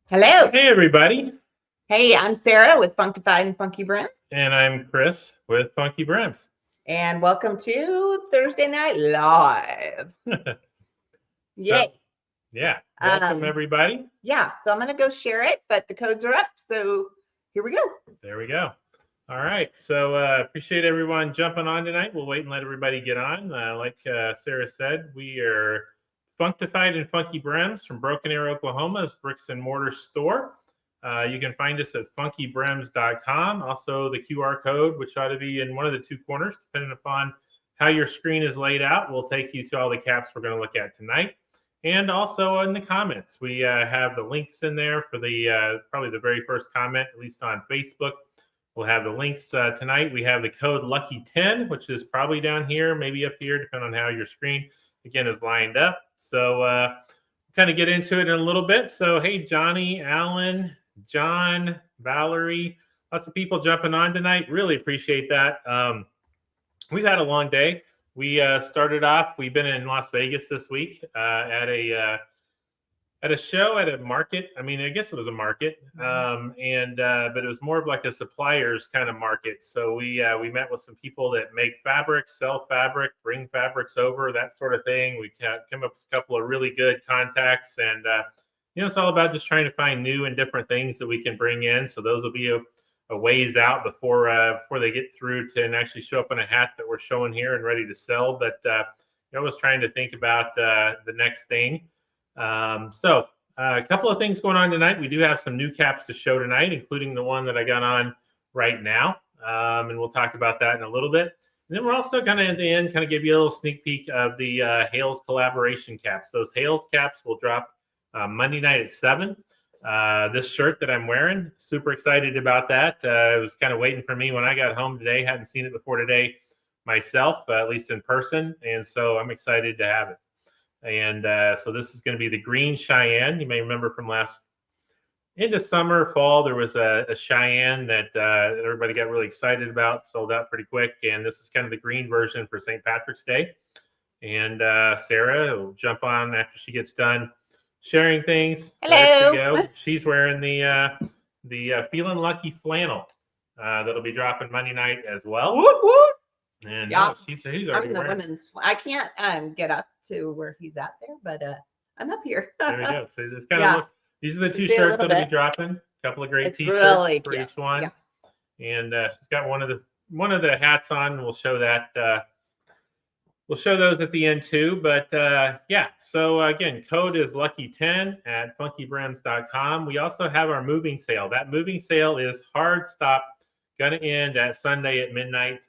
Hello. Hey, everybody. Hey, I'm Sarah with Funkified and FunkyBrims. And I'm Chris with FunkyBrims. And welcome to Thursday Night Live. Yay. Yeah. Welcome, everybody. Yeah. So I'm going to go share it, but the codes are up. So here we go. There we go. All right. So appreciate everyone jumping on tonight. We'll wait and let everybody get on. Like Sarah said, we are Funkified and FunkyBrims from Broken Arrow, Oklahoma's bricks and mortar store. You can find us at funkybrims.com. Also, the QR code, which ought to be in one of the two corners, depending upon how your screen is laid out, will take you to all the caps we're going to look at tonight. And also in the comments, we have the links in there for the probably the very first comment, at least on Facebook. We'll have the links tonight. We have the code Lucky10, which is probably down here, maybe up here, depending on how your screen, again, is lined up. So kind of get into it in a little bit. So, hey, Johnny, Alan, John, Valerie, lots of people jumping on tonight. Really appreciate that. We've had a long day. We started off, we've been in Las Vegas this week at a show at a market. I mean, I guess it was a market, but it was more of like a suppliers kind of market. So we met with some people that make fabric, sell fabric, bring fabrics over, that sort of thing. We came up with a couple of really good contacts, and it's all about just trying to find new and different things that we can bring in. So those will be a ways out before they get through to and actually show up in a hat that we're showing here and ready to sell. But I was trying to think about the next thing. So a couple of things going on tonight. We do have some new caps to show tonight, including the one that I got on right now. And we'll talk about that in a little bit. And then we're also going to, at the end, kind of give you a little sneak peek of the Hales collaboration caps. Those Hales caps will drop Monday night at 7. This shirt that I'm wearing, super excited about that. It was kind of waiting for me when I got home today. Hadn't seen it before today myself, at least in person. And so I'm excited to have it. And so this is going to be the green Cheyenne. You may remember from into summer, fall, there was a Cheyenne that everybody got really excited about, sold out pretty quick. And this is kind of the green version for St. Patrick's Day. And Sarah will jump on after she gets done sharing things. Hello. There she go. She's wearing the Feeling Lucky flannel that'll be dropping Monday night as well. Whoop, whoop. And yeah, he's already I'm in the wearing. women's. I can't get up to where he's at there, but I'm up here. There we go. So this kind of look. These are the two shirts that'll be dropping. A couple of great t-shirts really for cute. each one. Yeah. And she's got one of the hats on. We'll show that. We'll show those at the end too. But yeah. So again, code is Lucky10 at funkybrims.com. We also have our moving sale. That moving sale is hard stop. Going to end at Sunday at midnight.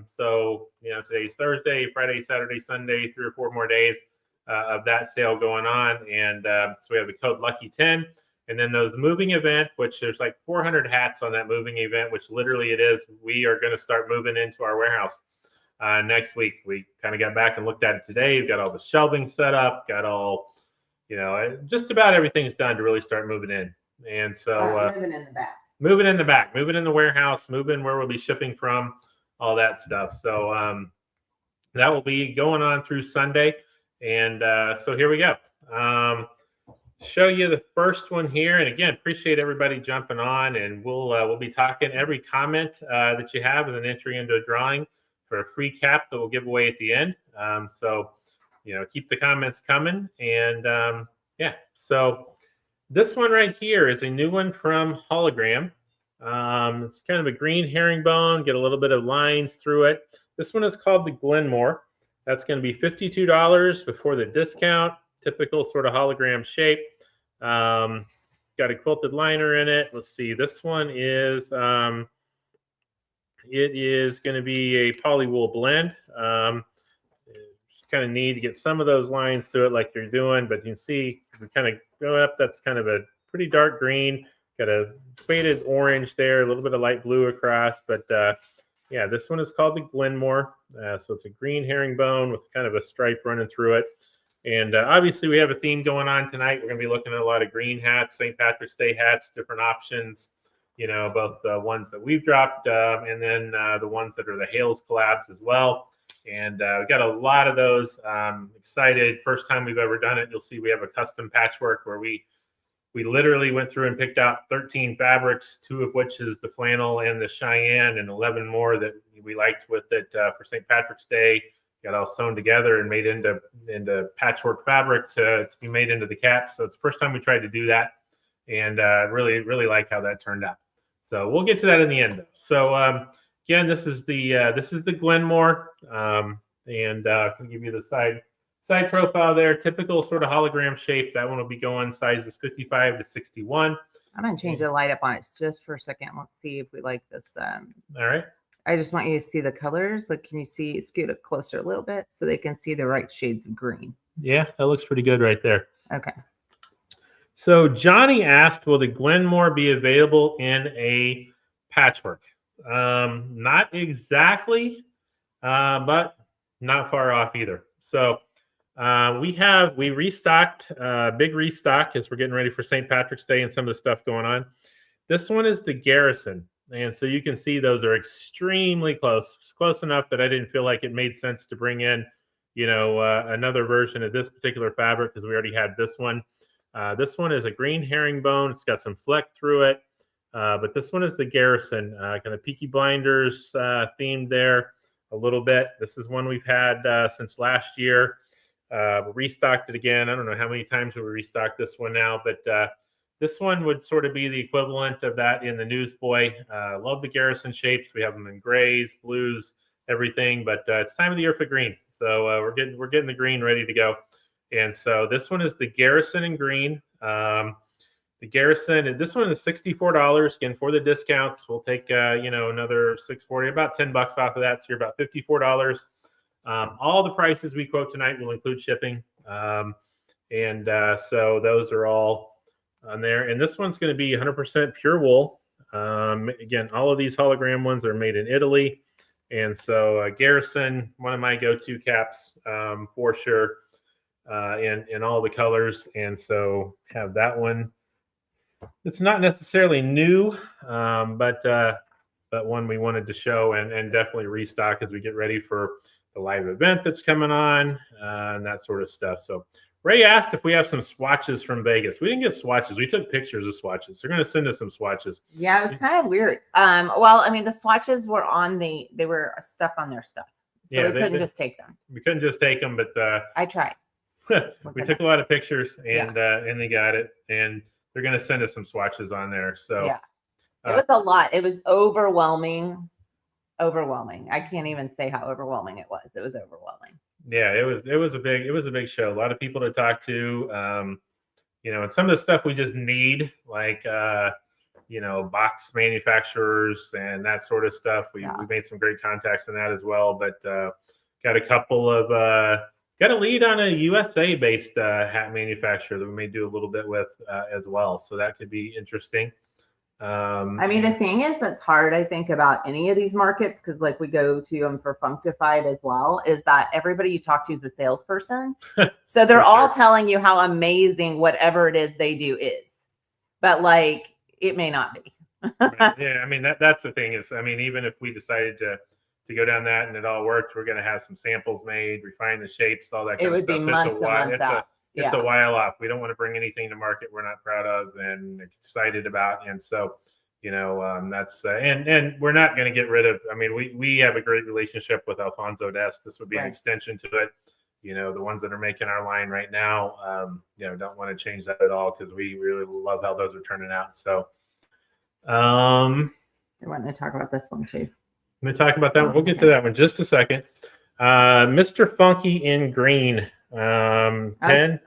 So, today's Thursday, Friday, Saturday, Sunday, 3 or 4 more days of that sale going on. And so we have the code Lucky10. And then those moving event, which there's like 400 hats on that moving event, which literally it is. We are going to start moving into our warehouse next week. We kind of got back and looked at it today. We've got all the shelving set up, got all, just about everything's done to really start moving in. And so moving in the back. Moving in the back, moving in the warehouse, moving where we'll be shipping from, all that stuff. So that will be going on through Sunday. And so here we go. Show you the first one here. And again, appreciate everybody jumping on. And we'll be talking. Every comment that you have is an entry into a drawing for a free cap that we'll give away at the end. So keep the comments coming. And yeah, so this one right here is a new one from Hologram. It's kind of a green herringbone, get a little bit of lines through it. This one is called the Glenmore. That's going to be $52 before the discount, typical sort of hologram shape. Got a quilted liner in it. Let's see, this one is, it is going to be a polywool blend. It's kind of neat to get some of those lines through it like you're doing, but you can see we kind of go up. That's kind of a pretty dark green, got a faded orange there, a little bit of light blue across. But yeah, this one is called the Glenmore. So it's a green herringbone with kind of a stripe running through it. And obviously we have a theme going on tonight. We're going to be looking at a lot of green hats, St. Patrick's Day hats, different options, both the ones that we've dropped and then the ones that are the Hales collabs as well. And we've got a lot of those. Excited. First time we've ever done it. You'll see we have a custom patchwork where we we literally went through and picked out 13 fabrics, 2 of which is the flannel and the Cheyenne, and 11 more that we liked with it for St. Patrick's Day. Got all sewn together and made into patchwork fabric to be made into the caps. So it's the first time we tried to do that, and really like how that turned out. So we'll get to that in the end. So again, this is the Glenmore, and can give you the side profile there. Typical sort of hologram shape. That one will be going sizes 55 to 61. I'm gonna change the light up on it just for a second. Let's see if we like this. All right. I just want you to see the colors. Like, can you see, scoot it closer a little bit so they can see the right shades of green? Yeah, that looks pretty good right there. Okay. So Johnny asked, will the Glenmore be available in a patchwork? Not exactly, but not far off either. So we restocked, big restock as we're getting ready for St. Patrick's Day and some of the stuff going on. This one is the Garrison. And so you can see those are extremely close enough that I didn't feel like it made sense to bring in, another version of this particular fabric because we already had this one. This one is a green herringbone. It's got some fleck through it. But this one is the Garrison, kind of Peaky Blinders themed there a little bit. This is one we've had since last year. We restocked it again. I don't know how many times we restocked this one now, but this one would sort of be the equivalent of that in the Newsboy. Love the Garrison shapes. We have them in grays, blues, everything, but it's time of the year for green. So we're getting the green ready to go. And so this one is the Garrison in green. The Garrison, and this one is $64. Again, for the discounts, we'll take another $6.40, about $10 off of that. So you're about $54. All the prices we quote tonight will include shipping. So those are all on there. And this one's going to be 100% pure wool. Again, all of these hologram ones are made in Italy. And so Garrison, one of my go-to caps for sure, in all the colors. And so have that one. It's not necessarily new, but one we wanted to show and definitely restock as we get ready for the live event that's coming on and that sort of stuff. So Ray asked if we have some swatches from Vegas. We didn't get swatches. We took pictures of swatches. They're going to send us some swatches. Yeah, it was kind of weird. Well, I mean, the swatches were they were stuck on their stuff. So yeah, we couldn't just take them. We couldn't just take them, but I tried. We took a lot of pictures and they got it. And they're going to send us some swatches on there. So yeah, it was a lot. It was overwhelming. I can't even say how overwhelming it was. It was overwhelming. Yeah, it was a big show. A lot of people to talk to. And some of the stuff we just need, like box manufacturers and that sort of stuff. We made some great contacts in that as well. But got a couple of got a lead on a USA based hat manufacturer that we may do a little bit with as well. So that could be interesting. I mean, the thing is that's hard, I think, about any of these markets, because like we go to them for Functified as well, is that everybody you talk to is a salesperson. So they're all telling you how amazing whatever it is they do is. But like, it may not be. Right. Yeah, I mean, that's the thing is, I mean, even if we decided to go down that and it all worked, we're going to have some samples made, refine the shapes, all that kind of stuff. It would be months and months out. It's a while off. We don't want to bring anything to market we're not proud of and excited about. And so, that's and we're not going to get rid of. I mean, we have a great relationship with Alfonso Dest. This would be an extension to it. The ones that are making our line right now, don't want to change that at all because we really love how those are turning out. So, I want to talk about this one too. I'm going to talk about that one. We'll get to that one in just a second. Mr. Funky in green. Pen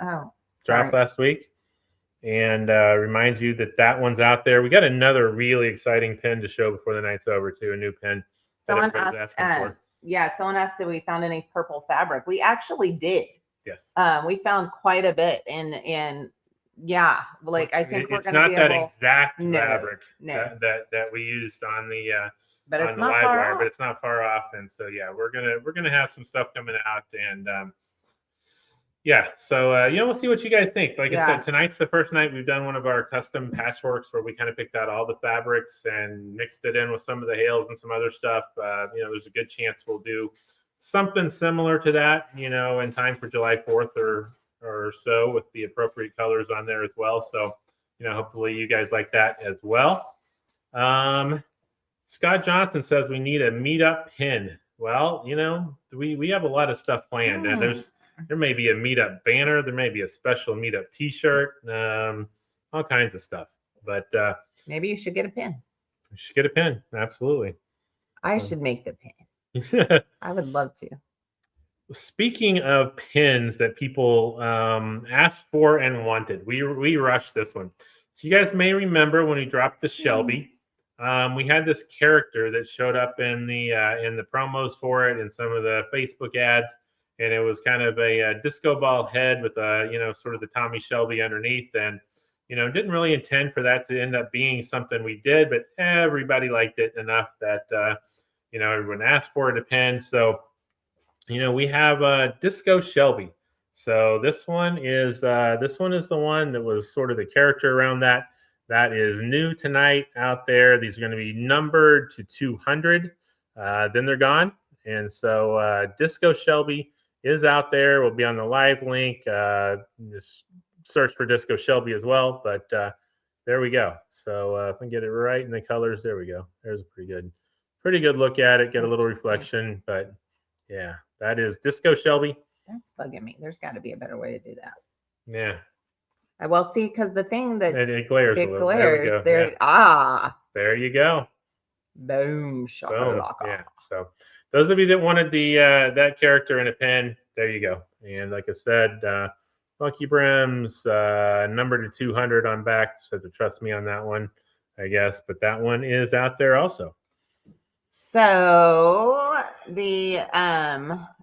dropped last week, and remind you that one's out there. We got another really exciting pen to show before the night's over too. A new pen. Someone asked, someone asked if we found any purple fabric. We actually did. Yes. We found quite a bit, and yeah, like I think it's not that exact fabric that we used on the but on it's the not live far wire, off. but it's not far off, and so yeah, we're gonna have some stuff coming out, and so we'll see what you guys think. Like I said, tonight's the first night we've done one of our custom patchworks where we kind of picked out all the fabrics and mixed it in with some of the hails and some other stuff. There's a good chance we'll do something similar to that, in time for July 4th or so with the appropriate colors on there as well. So hopefully you guys like that as well. Scott Johnson says we need a meetup pin. Well, we have a lot of stuff planned. There may be a meetup banner. There may be a special meetup T-shirt. All kinds of stuff. But maybe you should get a pin. You should get a pin. Absolutely. I should make the pin. I would love to. Speaking of pins that people asked for and wanted, we rushed this one. So you guys may remember when we dropped the Shelby, we had this character that showed up in the promos for it and some of the Facebook ads, and it was kind of a disco ball head with sort of the Tommy Shelby underneath, and didn't really intend for that to end up being something we did, but everybody liked it enough that everyone asked for it a pin. So we have a Disco Shelby. So this one is the one that was sort of the character around that. That is new tonight out there. These are going to be numbered to 200. Then they're gone. And so Disco Shelby is out there. We'll be on the live link. Just search for Disco Shelby as well. But there we go. So if I can get it right in the colors, there we go. There's a pretty good look at it. Get a little reflection. But yeah. That is Disco Shelby. That's bugging me. There's got to be a better way to do that. Yeah. Well, see, because the thing that it glares a little. Glares, there we go. There you go. Boom. Boom. Yeah. So those of you that wanted the that character in a pen, there you go. And like I said, FunkyBrims numbered to 200 on back. So to trust me on that one, I guess. But that one is out there also. So the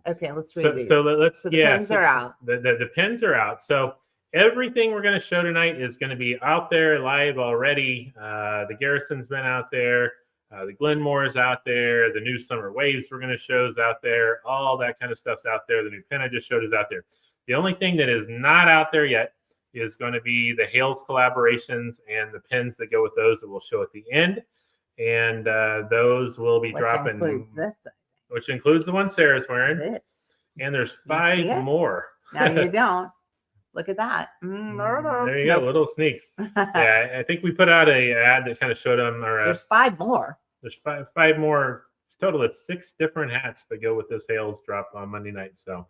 okay, let's read these. So the pins are out. The pins are out. So everything we're going to show tonight is going to be out there live already. The Garrison's been out there. The Glenmore's out there. The new Summer Waves we're going to show is out there. All that kind of stuff's out there. The new pin I just showed is out there. The only thing that is not out there yet is going to be the Hales collaborations and the pins that go with those that we'll show at the end. And those will be dropping, which includes the one Sarah's wearing. And there's 5 more. Now you don't. Look at that. There you go, little sneaks. Yeah, I think we put out a ad that kind of showed them. There's 5 more. There's five more. Total of 6 different hats that go with this Hales drop on Monday night. So,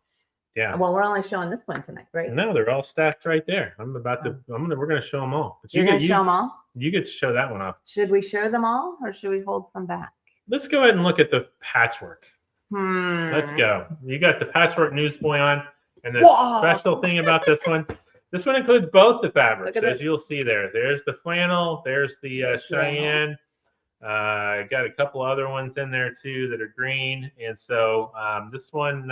yeah. Well, we're only showing this one tonight, right? No, they're all stacked right there. We're going to show them all. But you're going to show them all? You get to show that one off. Should we show them all, or should we hold some back? Let's go ahead and look at the patchwork. Let's go. You got the patchwork newsboy on, and the special thing about this one includes both the fabrics, as you'll see there. There's the flannel. There's the Cheyenne. Got a couple other ones in there too that are green, and so this one.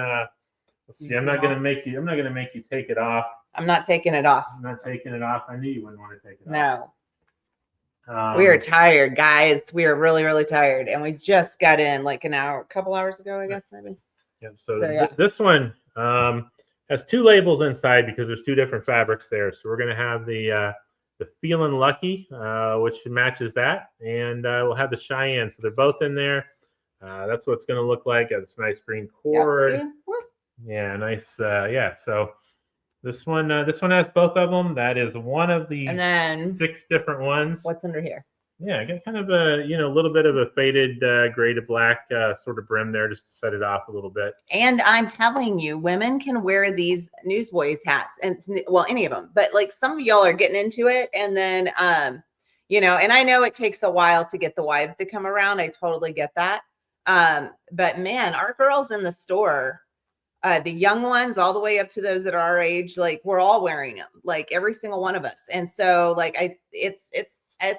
Let's see. I'm not gonna make you take it off. I'm not taking it off. I'm not taking it off. I knew you wouldn't want to take it off. No. We are tired, guys. We are really, really tired, and we just got in like a couple hours ago, I guess maybe. Yeah. So this one has 2 labels inside because there's 2 different fabrics there. So we're gonna have the Feelin' Lucky, which matches that, and we'll have the Cheyenne. So they're both in there. That's what it's gonna look like. Got this nice green cord. Yeah, nice. So. This one has both of them. That is one of the 6 different ones. What's under here? Yeah, I got kind of a little bit of a faded gray to black sort of brim there just to set it off a little bit. And I'm telling you, women can wear these newsboys hats, and any of them. But like some of y'all are getting into it, and then and I know it takes a while to get the wives to come around. I totally get that. But man, our girls in the store. The young ones all the way up to those that are our age, like we're all wearing them, like every single one of us. And so like it's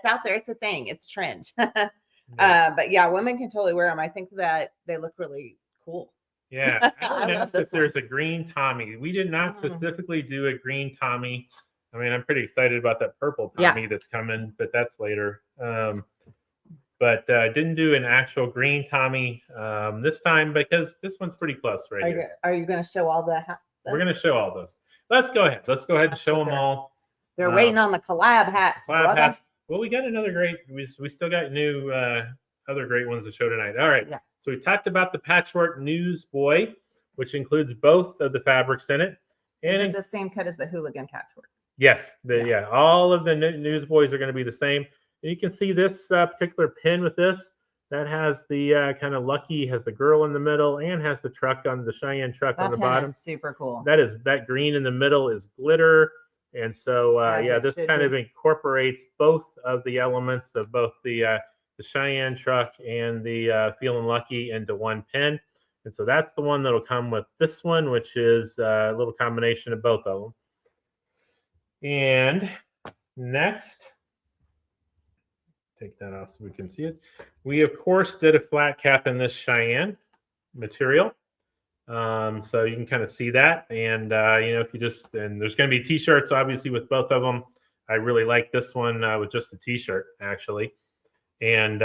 out there. It's a thing. It's a trend. But yeah, women can totally wear them. I think that they look really cool. Yeah. I love if there's a green Tommy. We did not specifically do a green Tommy. I mean, I'm pretty excited about that purple Tommy that's coming, but that's later. But didn't do an actual green Tommy this time because this one's pretty close right here. Are you going to show all the hats? We're going to show all those. Let's go ahead. Let's go ahead and show them all. They're waiting on the collab hats. Hats. Well, we got another great. We still got new other great ones to show tonight. All right. Yeah. So we talked about the patchwork newsboy, which includes both of the fabrics in it. And is it the same cut as the hooligan patchwork? Yes, yeah, all of the newsboys are going to be the same. And you can see this particular pin with this. That has the kind of lucky, has the girl in the middle, and has the truck on the Cheyenne truck on the bottom. Is super cool. That green in the middle is glitter, and so this kind of incorporates both of the elements of both the Cheyenne truck and the Feeling Lucky into one pin. And so that's the one that'll come with this one, which is a little combination of both of them. And next, take that off so we can see it. We, of course, did a flat cap in this Cheyenne material. So you can kind of see that. And, if you just, and there's going to be t-shirts, obviously, with both of them. I really like this one with just a t-shirt, actually. And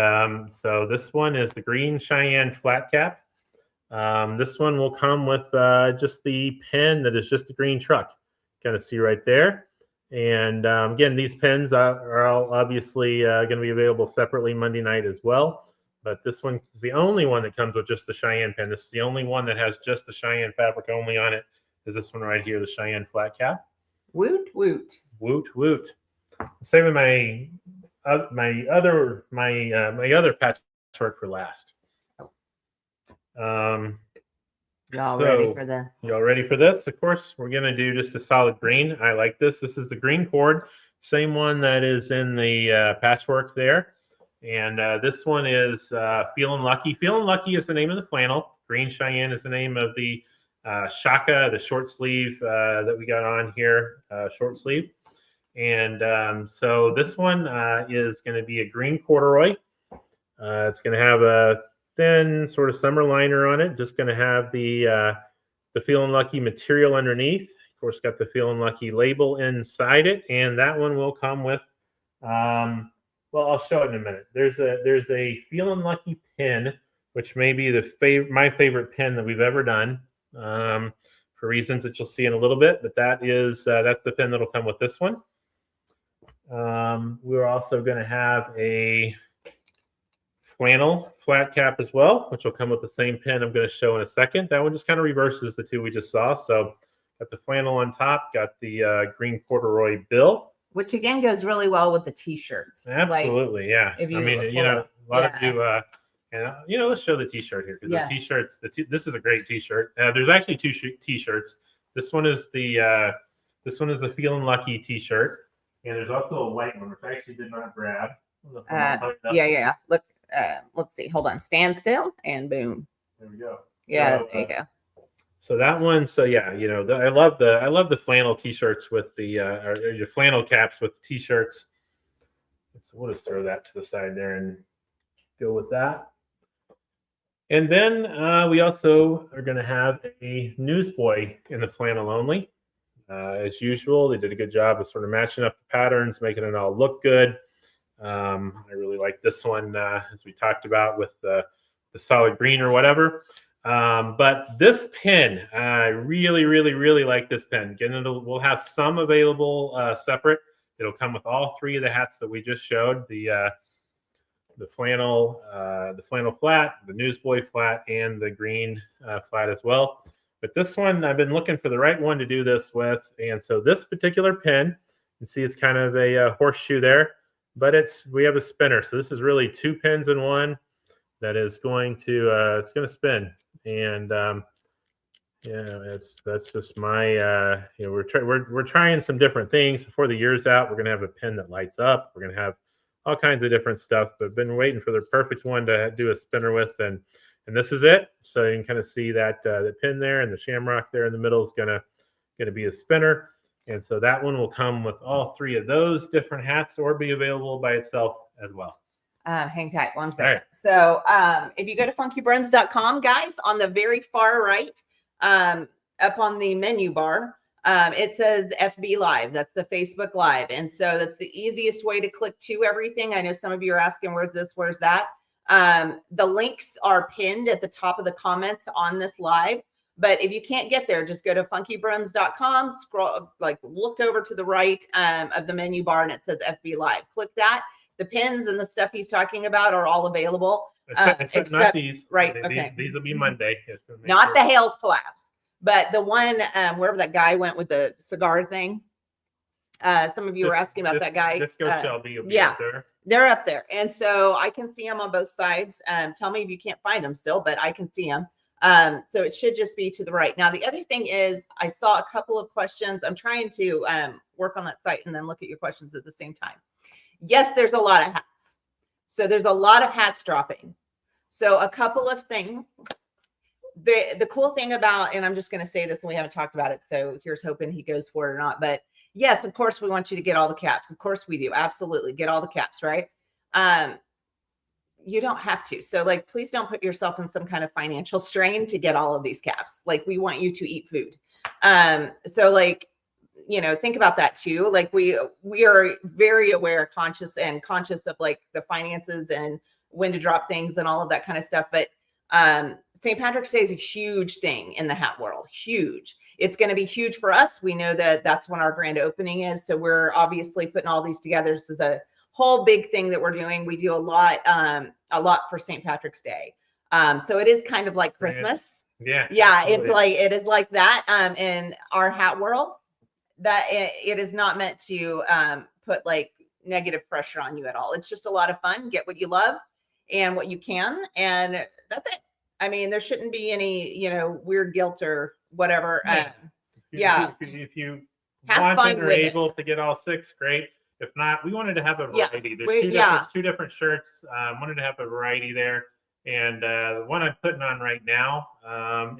so this one is the green Cheyenne flat cap. This one will come with just the pin that is just the green truck. Kind of see right there. And again, these pins are all obviously going to be available separately Monday night as well. But this one is the only one that comes with just the Cheyenne pin. This is the only one that has just the Cheyenne fabric only on it. Is this one right here, the Cheyenne flat cap? Woot woot. Woot woot. I'm saving my other patchwork for last. Y'all ready for this? Y'all ready for this? Of course, we're going to do just a solid green. I like this. This is the green cord, same one that is in the patchwork there. And this one is Feeling Lucky. Feeling Lucky is the name of the flannel. Green Cheyenne is the name of the shaka, the short sleeve that we got on here, short sleeve. And so this one is going to be a green corduroy. It's going to have a thin sort of summer liner on it. Just going to have the Feeling Lucky material underneath. Of course, got the Feeling Lucky label inside it, and that one will come with. Well, I'll show it in a minute. There's a Feeling Lucky pin, which may be my favorite pin that we've ever done, for reasons that you'll see in a little bit. But that's the pin that'll come with this one. We're also going to have a flannel flat cap as well, which will come with the same pin I'm going to show in a second. That one just kind of reverses the two we just saw. So got the flannel on top, got the green corduroy bill, which again goes really well with the t-shirts. Absolutely, yeah. I mean, a lot of you, and let's show the t-shirt here because the t-shirts. This is a great t-shirt. There's actually two t-shirts. This one is the Feeling Lucky t-shirt, and there's also a white one which I actually did not grab. Yeah. Look. Let's see. Hold on. Stand still and boom. There we go. Yeah, there you go. So that one. So yeah, I love the flannel t-shirts with the flannel caps with the t-shirts. So we'll just throw that to the side there and go with that. And then we also are going to have a newsboy in the flannel only. As usual, they did a good job of sort of matching up the patterns, making it all look good. I really like this one, as we talked about with the solid green or whatever. But this pin, I really, really, really like this pin. Again, we'll have some available separate. It'll come with all three of the hats that we just showed: the flannel flat, the newsboy flat, and the green flat as well. But this one, I've been looking for the right one to do this with, and so this particular pin, you can see it's kind of a horseshoe there. But we have a spinner, so this is really two pins in one that is going to spin, and that's just my we're trying some different things before the year's out. We're gonna have a pin that lights up. We're gonna have all kinds of different stuff, but been waiting for the perfect one to do a spinner with, and this is it. So you can kind of see that the pin there and the shamrock there in the middle is gonna be a spinner. And so that one will come with all three of those different hats or be available by itself as well. Hang tight 1 second. Right. So if you go to FunkyBrims.com, guys, on the very far right, up on the menu bar, it says FB Live. That's the Facebook Live. And so that's the easiest way to click to everything. I know some of you are asking, where's this, where's that? The links are pinned at the top of the comments on this live. But if you can't get there, just go to FunkyBrims.com, scroll, look over to the right of the menu bar, and it says FB Live. Click that. The pins and the stuff he's talking about are all available. Except not these. Right, okay. These will be Monday. Not the Hales collapse, but the one, wherever that guy went with the cigar thing. Some of you were asking about that guy. Disco Shelby will be yeah, up there. They're up there. And so I can see them on both sides. Tell me if you can't find them still, but I can see them. So it should just be to the right. Now, the other thing is I saw a couple of questions. I'm trying to work on that site and then look at your questions at the same time. Yes, there's a lot of hats. So there's a lot of hats dropping. So a couple of things. The cool thing about, and I'm just going to say this and we haven't talked about it, so here's hoping he goes for it or not, but yes, of course we want you to get all the caps. Of course we do. Absolutely. Get all the caps, right? You don't have to. So like, please don't put yourself in some kind of financial strain to get all of these caps. Like we want you to eat food. So like, you know, think about that too. Like we are very aware, conscious of like the finances and when to drop things and all of that kind of stuff. But St. Patrick's Day is a huge thing in the hat world. Huge. It's going to be huge for us. We know that that's when our grand opening is. So we're obviously putting all these together. This is a whole big thing that we're doing. We do a lot for St. Patrick's Day. So it is kind of like Christmas. Yeah. Absolutely. It is like that in our hat world, that it is not meant to put like negative pressure on you at all. It's just a lot of fun. Get what you love and what you can. And that's it. I mean, there shouldn't be any, you know, weird guilt or whatever. If you have want fun or able to get all 6, great. If not, we wanted to have a variety. There's two different shirts. Wanted to have a variety there. And the one I'm putting on right now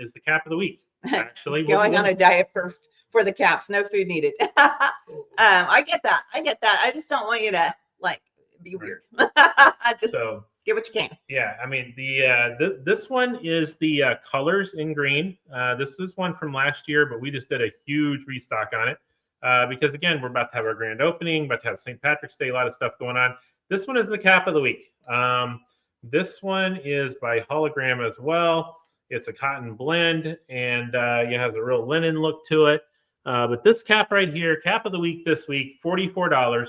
is the cap of the week. Actually, going on a diet for the caps. No food needed. I get that. I just don't want you to like be weird. Just get what you can. Yeah, I mean this one is the colors in green. This is one from last year, but we just did a huge restock on it because again, we're about to have our grand opening, about to have St. Patrick's Day, a lot of stuff going on. This one is the cap of the week. This one is by Hologram as well. It's a cotton blend and it has a real linen look to it. But this cap right here, cap of the week this week, $44.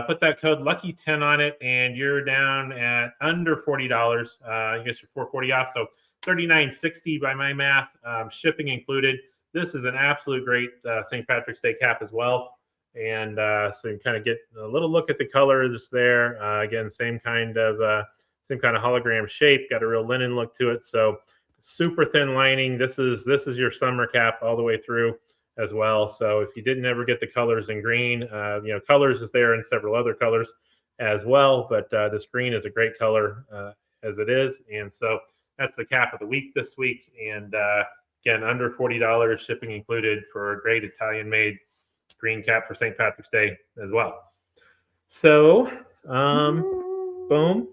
Put that code LUCKY10 on it, and you're down at under $40. I guess you're $440 off, so $39.60 by my math, shipping included. This is an absolute great St. Patrick's Day cap as well, and so you kind of get a little look at the colors there. Again, same kind of hologram shape, got a real linen look to it. So super thin lining. This is your summer cap all the way through as well. So if you didn't ever get the colors in green, you know, colors is there in several other colors as well, but this green is a great color as it is. And so that's the cap of the week this week. And again, under $40, shipping included, for a great Italian made green cap for St. Patrick's Day as well. So boom.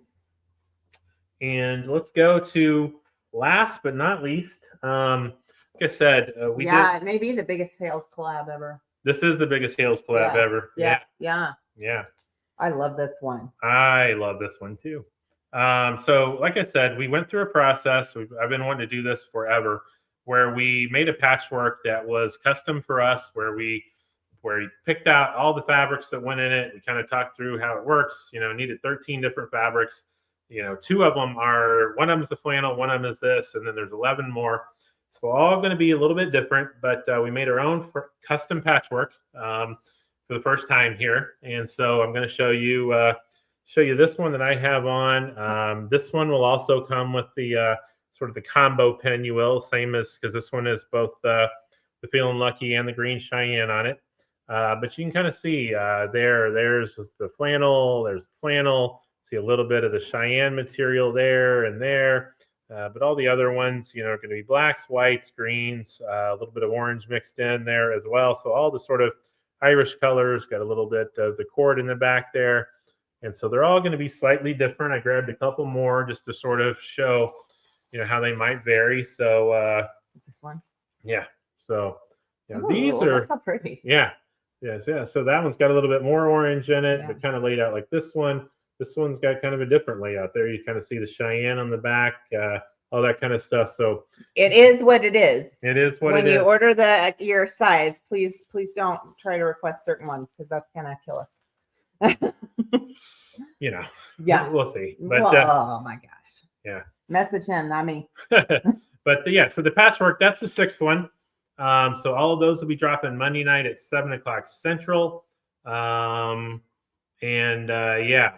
And let's go to last but not least. Like I said, it may be the biggest sales collab ever. This is the biggest sales collab ever. Yeah. I love this one. I love this one too. So like I said, we went through a process. I've been wanting to do this forever, where we made a patchwork that was custom for us, where we picked out all the fabrics that went in it. We kind of talked through how it works. You know, needed 13 different fabrics. You know, 2 of them are, one of them is the flannel, one of them is this, and then there's 11 more. So all going to be a little bit different, but we made our own custom patchwork for the first time here. And so I'm going to show you this one that I have on. This one will also come with the sort of the combo pen, you will, same as, because this one is both the Feeling Lucky and the Green Cheyenne on it. But you can kind of see there's the flannel, there's the flannel, see a little bit of the Cheyenne material there and there. But all the other ones, you know, are going to be blacks, whites, greens, a little bit of orange mixed in there as well. So all the sort of Irish colors, got a little bit of the cord in the back there. And so they're all going to be slightly different. I grabbed a couple more just to sort of show, you know, how they might vary. So this one? Yeah. So these are, look how pretty. Yeah. So that one's got a little bit more orange in it, but kind of laid out like this one. This one's got kind of a different layout there. You kind of see the Cheyenne on the back, all that kind of stuff. So it is what it is. It is what when it is. When you order your size, please don't try to request certain ones, because that's gonna kill us. You know. Yeah. We'll see. But oh my gosh. Yeah. Message him, not me. But so the patchwork, that's the 6th one. So all of those will be dropping Monday night at 7 o'clock Central. Yeah,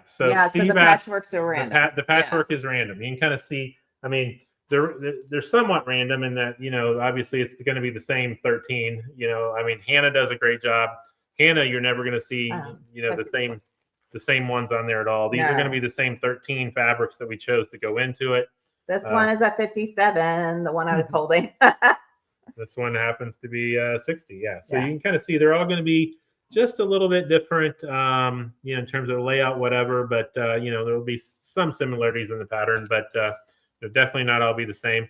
so yeah, Steve so the asked, patchworks are random. the patchwork is random. You can kind of see, I mean, they're somewhat random in that, obviously it's going to be the same 13. I mean, Hannah does a great job. Hannah, you're never going to see, the same ones on there at all. These are going to be the same 13 fabrics that we chose to go into it. This one is at 57, the one I was holding. This one happens to be 60. Yeah. So you can kind of see they're all going to be just a little bit different, in terms of layout, whatever. But, there will be some similarities in the pattern, but they'll definitely not all be the same.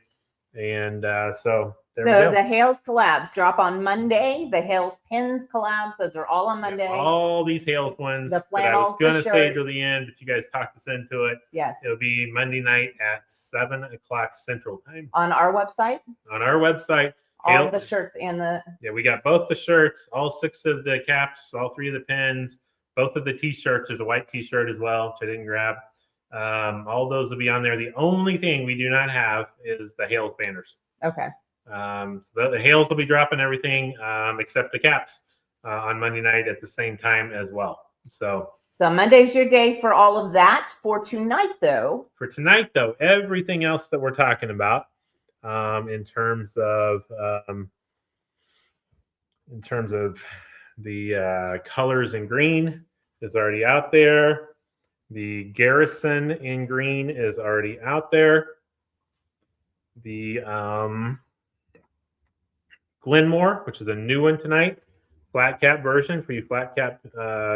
And so there we go. The Hales collabs drop on Monday. The Hales pins collabs, those are all on Monday. Yeah, all these Hales ones the that I was going to say to the end, but you guys talked us into it. Yes. It'll be Monday night at 7 o'clock Central Time. On our website? On our website. All the shirts and the... Yeah, we got both the shirts, all 6 of the caps, all 3 of the pins, both of the T-shirts. There's a white T-shirt as well, which I didn't grab. All those will be on there. The only thing we do not have is the Hales banners. Okay. So the Hales will be dropping everything except the caps on Monday night at the same time as well. So Monday's your day for all of that. For tonight, though, everything else that we're talking about in terms of the colors in green is already out there. The Garrison in green is already out there. The Glenmore, which is a new one tonight, flat cap version for you flat cap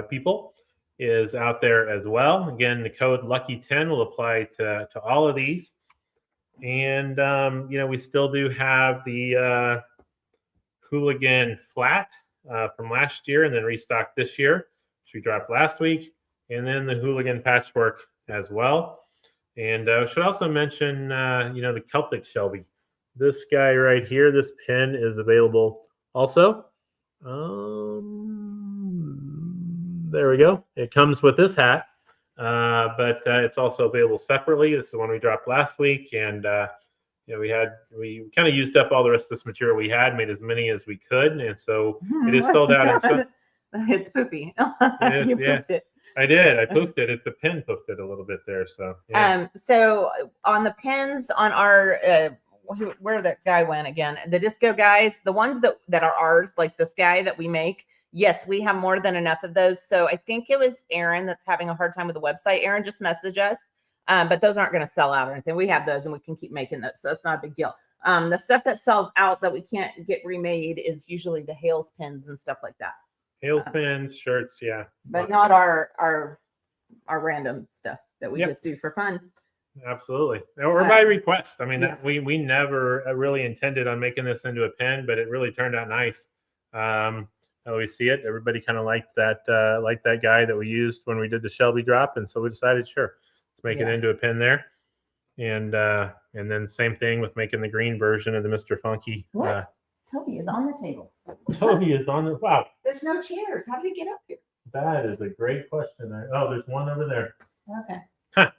people, is out there as well. Again, the code Lucky10 will apply to all of these. And, we still do have the Hooligan flat from last year and then restocked this year, which we dropped last week. And then the Hooligan patchwork as well. And I should also mention, the Celtic Shelby. This guy right here, this pin is available also. There we go. It comes with this hat, but it's also available separately. This is the one we dropped last week. And, we kind of used up all the rest of this material we had, made as many as we could. And so it is sold out. It's poopy. You pooped it. I did. I poofed it. The pin poofed it a little bit there. So, yeah. So on the pins on our, where that guy went again, the disco guys, the ones that are ours, like this guy that we make. Yes, we have more than enough of those. So I think it was Aaron that's having a hard time with the website. Aaron just messaged us, but those aren't going to sell out or anything. We have those and we can keep making those. So that's not a big deal. The stuff that sells out that we can't get remade is usually the Hales pins and stuff like that. Hales pins, shirts, yeah. But not our random stuff that we just do for fun. Absolutely. Or by request. I mean, we never really intended on making this into a pin, but it really turned out nice. I always see it. Everybody kind of liked that guy that we used when we did the Shelby drop. And so we decided, sure, let's make it into a pin there. And then same thing with making the green version of the Mr. Funky. Toby is on the table. Toby is on the, wow. There's no chairs. How did he get up here? That is a great question. Oh, there's one over there. Okay. Huh.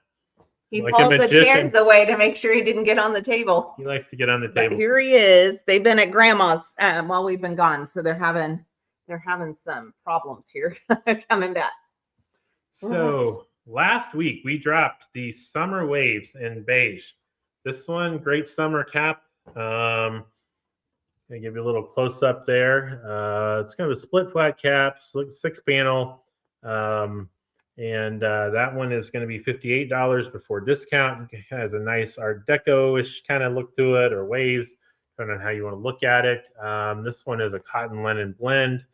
He pulled the chairs away to make sure he didn't get on the table. He likes to get on the table. But here he is. They've been at grandma's while we've been gone. So they're having some problems here coming back. So last week we dropped the Summer Waves in beige. This one, great summer cap. I'll give you a little close up there. It's kind of a split flat cap, 6 panel. And that one is going to be $58 before discount. It has a nice Art Deco-ish kind of look to it, or waves, depending on how you want to look at it. This one is a cotton linen blend,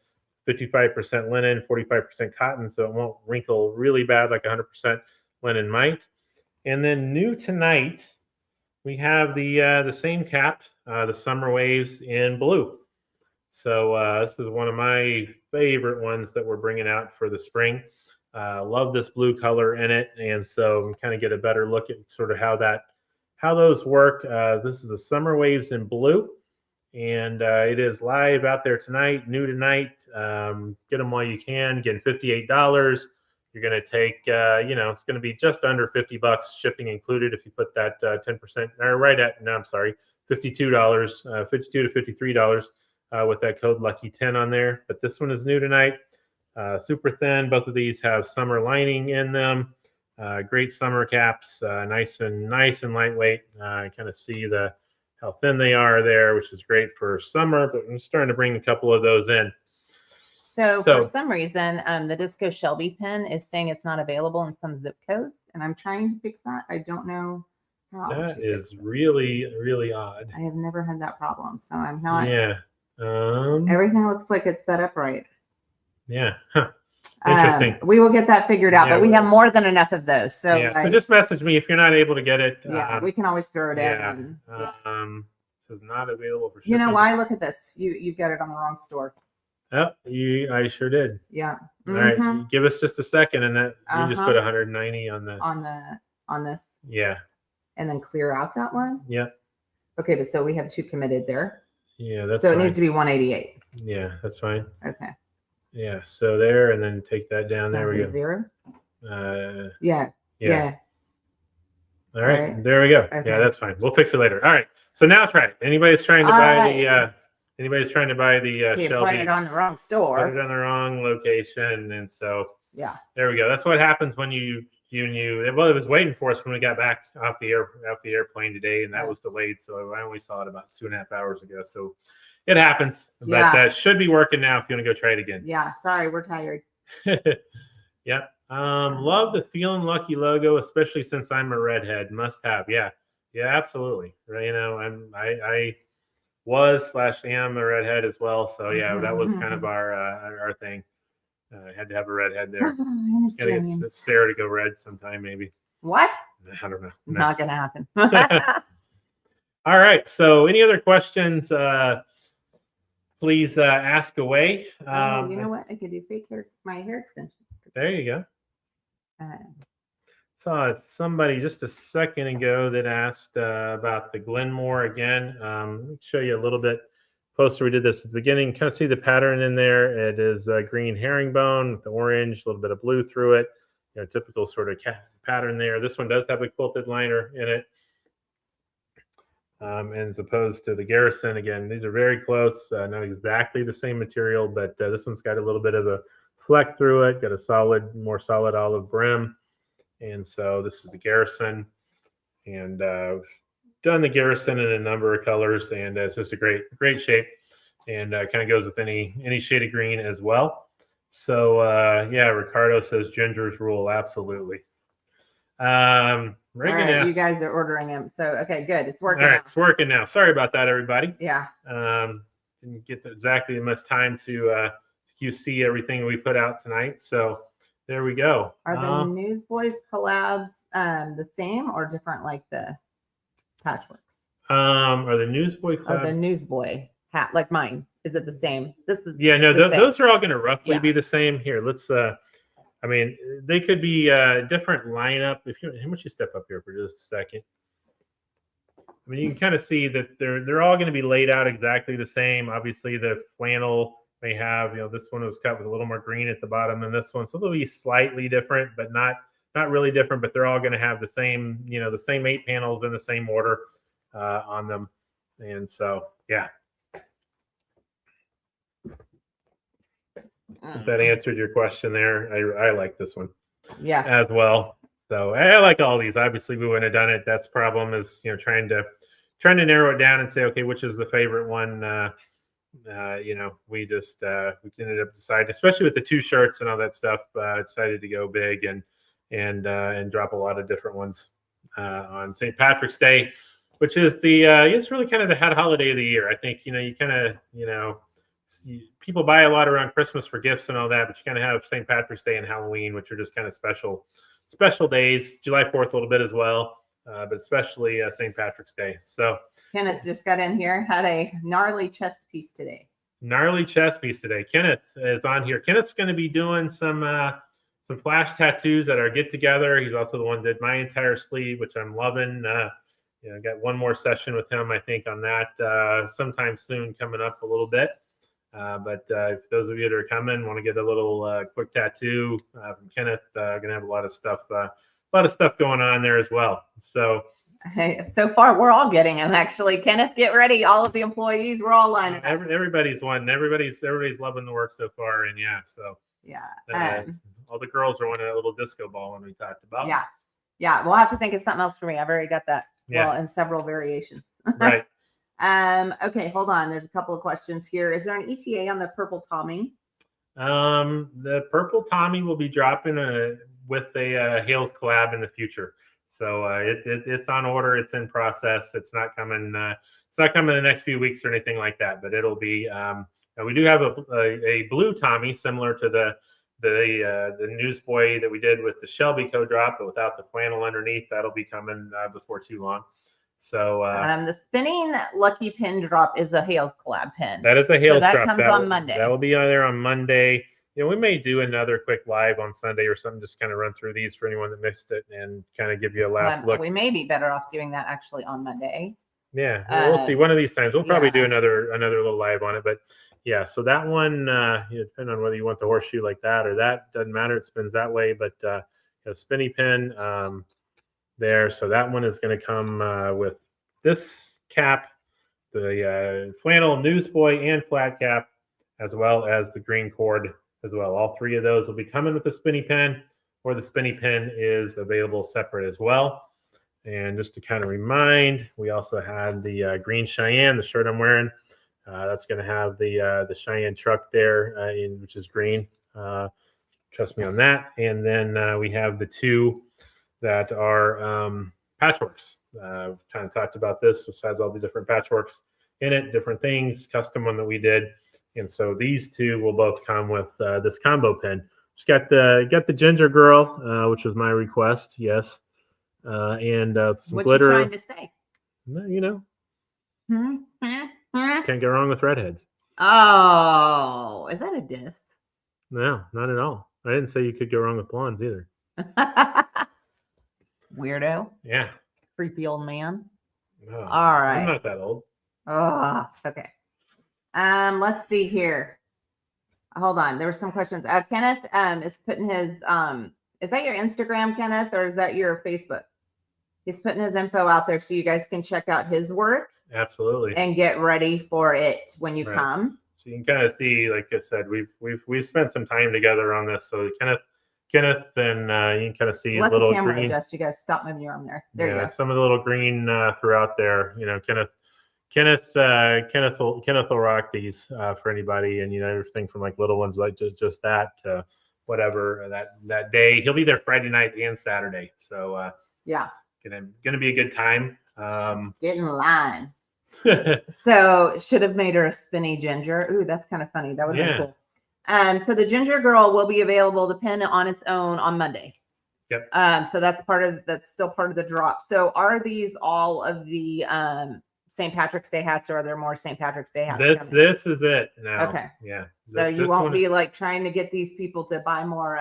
55% linen, 45% cotton, so it won't wrinkle really bad like 100% linen might. And then new tonight, we have the same cap, the Summer Waves in blue. So this is one of my favorite ones that we're bringing out for the spring. Love this blue color in it, and so kind of get a better look at sort of how those work. This is a Summer Waves in blue, and it is live out there tonight, new tonight. Get them while you can. Again, $58. You're going to take, it's going to be just under $50 shipping included if you put that 10%, or right at, no, I'm sorry, $52, $52 to $53 with that code Lucky10 on there. But this one is new tonight. Super thin. Both of these have summer lining in them. Great summer caps. Nice and lightweight. I kind of see how thin they are there, which is great for summer. But I'm starting to bring a couple of those in. So for some reason, the Disco Shelby pin is saying it's not available in some zip codes, and I'm trying to fix that. I don't know how. That is really, really odd. I have never had that problem, so I'm not. Yeah. Everything looks like it's set up right. Yeah. Huh. Interesting. We will get that figured out, but we have more than enough of those. So, so just message me if you're not able to get it. Yeah, we can always throw it in. This is not available for shipping. You know why? Look at this. You got it on the wrong store. Oh, I sure did. Yeah. All right, give us just a second, and that you just put 190 on this. Yeah. And then clear out that one. Yeah. Okay, but so we have 2 committed there. Yeah, that's so fine. It needs to be 188. Yeah, that's fine. Okay. Yeah, so there, and then take that down. So there we go. 0. Yeah. All right, there we go. Okay. Yeah, that's fine. We'll fix it later. All right. So now try it. Anybody's trying to buy the Shelby, put it on the wrong store. Put it on the wrong location, and so yeah. There we go. That's what happens when you well, it was waiting for us when we got back off the airplane today, and that was delayed. So I only saw it about 2.5 hours ago. So it happens, but that should be working now if you want to go try it again. Yeah. Sorry, we're tired. Yep. Love the Feeling Lucky logo, especially since I'm a redhead. Must have. Yeah. Yeah, absolutely. You know, I was/am a redhead as well. So yeah, that was kind of our thing. Had to have a redhead there. Gotta get Sarah to go red sometime, maybe. What? I don't know. No. Not gonna happen. All right. So, any other questions? Please ask away. You know what? I could do my hair extension. There you go. Saw somebody just a second ago that asked about the Glenmore again. Let me show you a little bit closer. We did this at the beginning. Kind of see the pattern in there. It is green herringbone with the orange, a little bit of blue through it. You know, typical sort of pattern there. This one does have a quilted liner in it. And as opposed to the Garrison, again, these are very close. Not exactly the same material, but this one's got a little bit of a fleck through it. Got a more solid olive brim. And so this is the Garrison. And done the Garrison in a number of colors, and it's just a great shape, and kind of goes with any shade of green as well. So yeah, Ricardo says Ginger's rule, absolutely. Reagan asked, you guys are ordering them, so okay, good, it's working. All right, it's working now. Sorry about that, everybody. Yeah. Didn't get exactly much time to QC everything we put out tonight, so there we go. Are the Newsboys collabs the same or different, like the Patchworks? Are the Newsboy collabs? The Newsboy hat, like mine, is it the same? This is those are all going to roughly be the same. Here, let's I mean, they could be different lineup. How much you step up here for just a second? I mean, you can kind of see that they're all going to be laid out exactly the same. Obviously, the flannel may have, this one was cut with a little more green at the bottom than this one, so they'll be slightly different, but not really different. But they're all going to have the same, the same 8 panels in the same order on them, and so yeah. If that answered your question there. I like this one, as well. So I like all these. Obviously, we wouldn't have done it. That's the problem is trying to narrow it down and say, okay, which is the favorite one. We just we ended up deciding, especially with the 2 shirts and all that stuff. Decided to go big and drop a lot of different ones on St. Patrick's Day, which is it's really kind of the head holiday of the year. I think you kind of people buy a lot around Christmas for gifts and all that, but you kind of have St. Patrick's Day and Halloween, which are just kind of special days. July 4th a little bit as well, but especially St. Patrick's Day. So Kenneth just got in here, had a gnarly chest piece today. Kenneth is on here. Kenneth's going to be doing some flash tattoos at our get together. He's also the one that did my entire sleeve, which I'm loving. I got one more session with him, I think, on that sometime soon, coming up a little bit. But if those of you that are coming want to get a little quick tattoo from Kenneth, going to have a lot of stuff going on there as well. So Hey, so far we're all getting them. Actually, Kenneth, get ready. All of the employees, we're all lining up. Everybody's won. Everybody's loving the work so far, and yeah, so yeah. All the girls are wanting a little disco ball when we talked about. Yeah. We'll have to think of something else for me. I've already got that. Yeah. Well, in several variations. Right. Okay, hold on. There's a couple of questions here. Is there an ETA on the Purple Tommy? The Purple Tommy will be dropping with a Hales collab in the future. So it's on order. It's in process. It's not coming. It's not coming in the next few weeks or anything like that. But it'll be. We do have a blue Tommy similar to the Newsboy that we did with the Shelby co-drop, but without the flannel underneath. That'll be coming before too long. So the spinning lucky pin drop is a Hales collab pin. That is a Hales drop. That comes on Monday. That will be on there on Monday. We may do another quick live on Sunday or something, just kind of run through these for anyone that missed it and kind of give you a last look. We may be better off doing that actually on Monday. Yeah, we'll see. One of these times we'll probably do another little live on it. But yeah, so that one, depending on whether you want the horseshoe like that or that, doesn't matter. It spins that way. But a spinny pin there. So that one is going to come with this cap, the flannel Newsboy and flat cap, as well as the green cord as well. All three of those will be coming with the spinny pin, or the spinny pin is available separate as well. And just to kind of remind, we also had the green Cheyenne, the shirt I'm wearing. That's going to have the Cheyenne truck there, which is green. Trust me on that. And then we have the two that are patchworks. Kind of talked about this. This has all the different patchworks in it, different things, custom one that we did. And so these two will both come with this combo pin. Just got the Ginger Girl, which was my request. Yes. And some what glitter. What you trying to say? Can't go wrong with redheads. Oh, is that a diss? No, not at all. I didn't say you could go wrong with blondes either. Weirdo. Yeah. Creepy old man. No, all right. I'm not that old. Oh, okay. Let's see here. Hold on. There were some questions. Kenneth is putting his is that your Instagram, Kenneth, or is that your Facebook? He's putting his info out there so you guys can check out his work. Absolutely. And get ready for it when you come. So you can kind of see, like I said, we've spent some time together on this. So Kenneth, and you can kind of see Let a little the camera green. Adjust. You guys stop moving your arm there. There you go. Some of the little green throughout there. Kenneth will rock these for anybody, and everything from like little ones like just that to whatever that day. He'll be there Friday night and Saturday. So gonna be a good time. Get in line. So should have made her a spinny ginger. Ooh, that's kind of funny. That would have been cool. So the Ginger Girl will be available to pin on its own on Monday. Yep. So that's still part of the drop. So are these all of the St. Patrick's Day hats, or are there more St. Patrick's Day hats? This is it now. Okay. Yeah. So you won't be like trying to get these people to buy more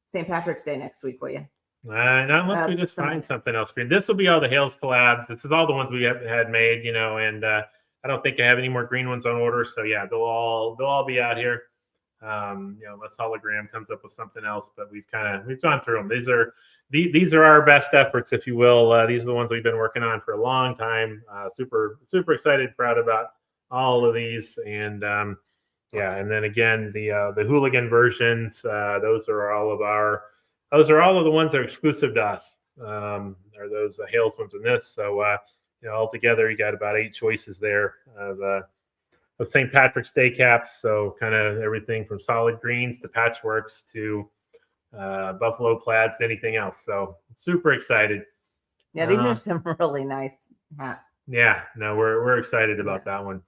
St. Patrick's Day next week, will you? Not unless we just find something else. This will be all the Hales collabs. This is all the ones we had made, and I don't think I have any more green ones on order. So yeah, they'll all be out here. Unless Hologram comes up with something else, but we've gone through them. These are our best efforts, if you will. These are the ones we've been working on for a long time. Super excited, proud about all of these, and and then again the hooligan versions. Those are all of the ones that are exclusive to us. Are those Hales ones in this? So altogether you got about 8 choices there of St. Patrick's Day caps. So kind of everything from solid greens to patchworks to buffalo plaids to anything else. So super excited. Yeah, these are some really nice hats. Yeah, no, we're excited about that one.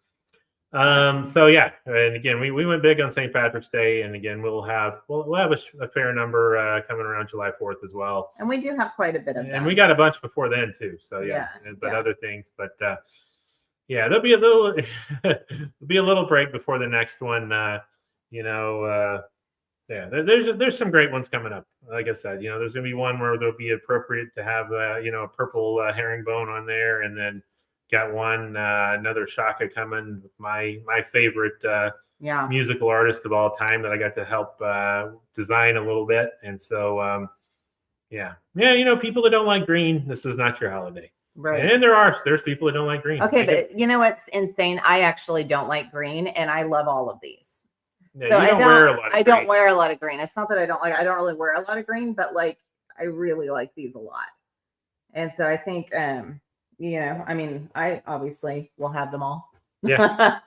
So yeah, and again, we went big on St. Patrick's Day, and again, we'll have a fair number coming around July 4th as well. And we do have quite a bit of them. And we got a bunch before then too. So other things, but there'll be a little break before the next one. There's some great ones coming up. Like I said, there's gonna be one where there'll be appropriate to have a purple herringbone on there, and then got one another Shaka coming with my favorite musical artist of all time that I got to help design a little bit. And so people that don't like green, this is not your holiday. Right. And there's people that don't like green. Okay, but you know what's insane? I actually don't like green, and I love all of these. Yeah, So you don't wear a lot of I green. don't wear a lot of green. It's not that I don't really wear a lot of green, but like I really like these a lot. And so I think you know, I mean, I obviously will have them all. Yeah.